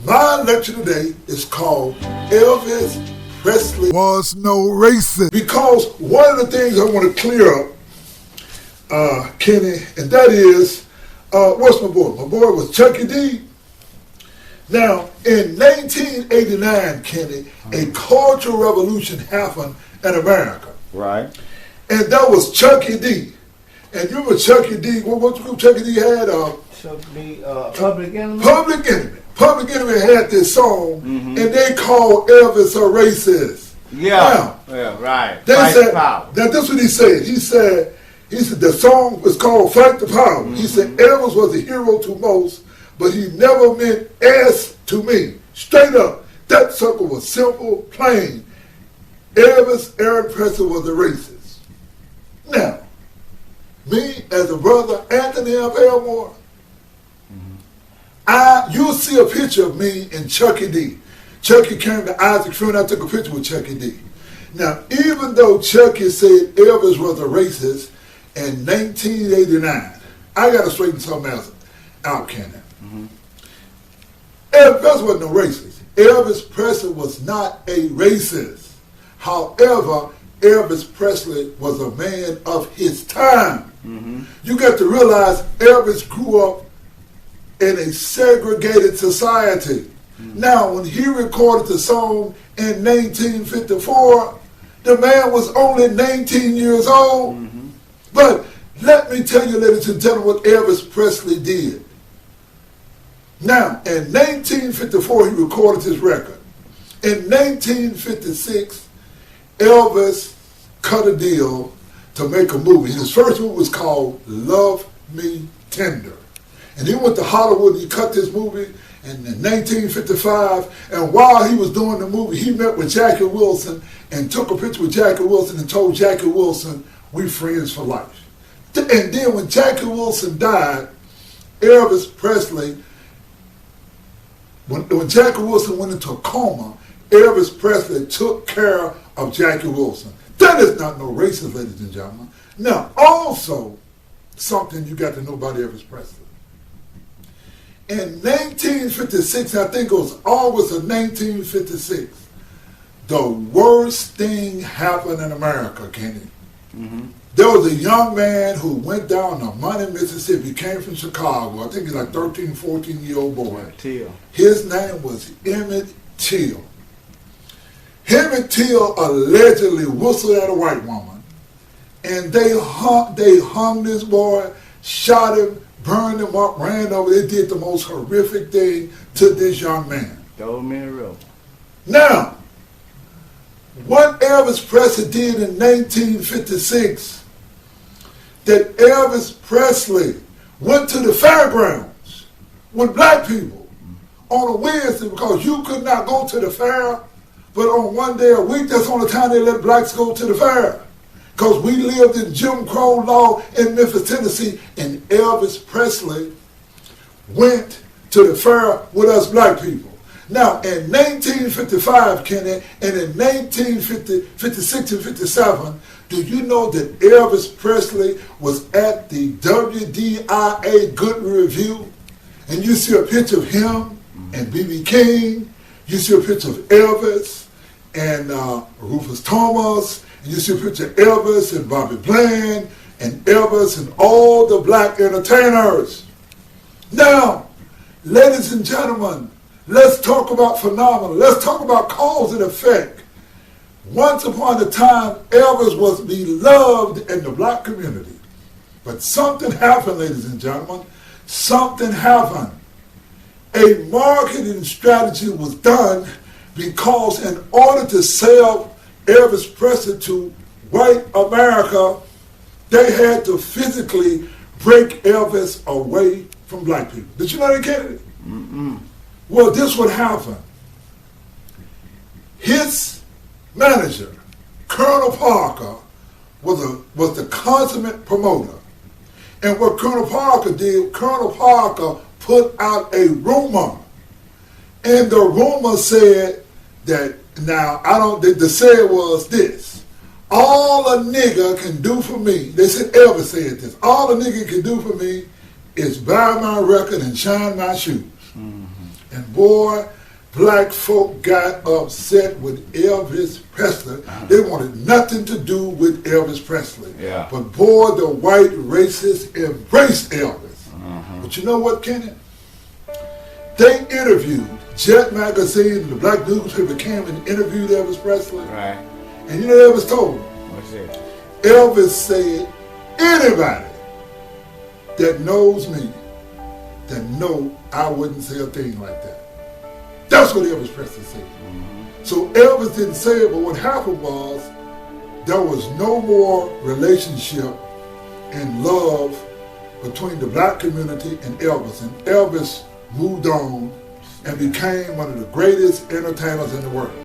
My lecture today is called Elvis Presley was no racist. Because one of the things I want to clear up, Kenny, and that is, what's my boy? My boy was Chucky D. Now, in 1989, Kenny, a cultural revolution happened in America. Right. And that was Chucky D. And you remember Chucky D, what group Chucky D had? Chucky D, Public Enemy? Public Enemy. Public Enemy had this song, and they called Elvis a racist. Yeah, yeah, right. They Fight said, the power. now this is what he said. He said the song was called Fight the Power. He said Elvis was a hero to most, but he never meant ass to me. Straight up. That sucker was simple, plain. Elvis Aaron Presley was a racist. Now, me as a brother, Anthony F. Elmore, you'll see a picture of me and Chucky D. Chucky came to Isaac Funeral, I took a picture with Chucky D. Now, even though Chucky said Elvis was a racist in 1989, I got to straighten something else out, Kenny. Elvis wasn't no racist. Elvis Presley was not a racist. However, Elvis Presley was a man of his time. You got to realize Elvis grew up in a segregated society. Now, when he recorded the song in 1954, the man was only 19 years old. But let me tell you, ladies and gentlemen, what Elvis Presley did. Now, in 1954, he recorded his record. In 1956, Elvis cut a deal to make a movie. His first movie was called Love Me Tender. And he went to Hollywood and he cut this movie in 1955. And while he was doing the movie, he met with Jackie Wilson and took a picture with Jackie Wilson and told Jackie Wilson, "We friends for life." And then when Jackie Wilson died, Elvis Presley, when Jackie Wilson went into a coma, Elvis Presley took care of Jackie Wilson. That is not no racist, ladies and gentlemen. Now, also, something you got to know about Elvis Presley. In 1956, I think it was August of 1956, the worst thing happened in America, Kenny. There was a young man who went down to Money, Mississippi, came from Chicago. I think he's like 13, 14-year-old boy. Till. His name was Emmett Till. Emmett Till allegedly whistled at a white woman, and they hung this boy, shot him, burned him up, ran over. They did the most horrific thing to this young man. Throw him in the river. Now, what Elvis Presley did in 1956, that Elvis Presley went to the fairgrounds with black people on a Wednesday because you could not go to the fair, but on one day a week, that's the only time they let blacks go to the fair. Because we lived in Jim Crow law in Memphis, Tennessee, and Elvis Presley went to the fair with us black people. Now, in 1955, Kenny, and in 1956 and 57, do you know that Elvis Presley was at the WDIA Good Review? And you see a picture of him and B.B. King. You see a picture of Elvis and Rufus Thomas. And you see a picture of Elvis and Bobby Bland and Elvis and all the black entertainers. Now, ladies and gentlemen, let's talk about phenomenon. Let's talk about cause and effect. Once upon a time, Elvis was beloved in the black community. But something happened, ladies and gentlemen. Something happened. A marketing strategy was done because in order to sell Elvis Presley to white America, they had to physically break Elvis away from black people. Did you know that, Kennedy? Well, this would happen. His manager, Colonel Parker, was the consummate promoter. And what Colonel Parker did, Colonel Parker put out a rumor. And the rumor said that, now, the say was this: all a nigga can do for me, they said Elvis said this, all a nigga can do for me is buy my record and shine my shoes. And boy, black folk got upset with Elvis Presley. They wanted nothing to do with Elvis Presley. Yeah. But boy, the white racists embraced Elvis. But you know what, Kenny? They interviewed, Jet Magazine and the black newspaper came and interviewed Elvis Presley. Right. And you know Elvis told them? What's it? Elvis said, anybody that knows me, that know I wouldn't say a thing like that. That's what Elvis Presley said. So Elvis didn't say it, but what happened was there was no more relationship and love between the black community and Elvis. And Elvis moved on and became one of the greatest entertainers in the world.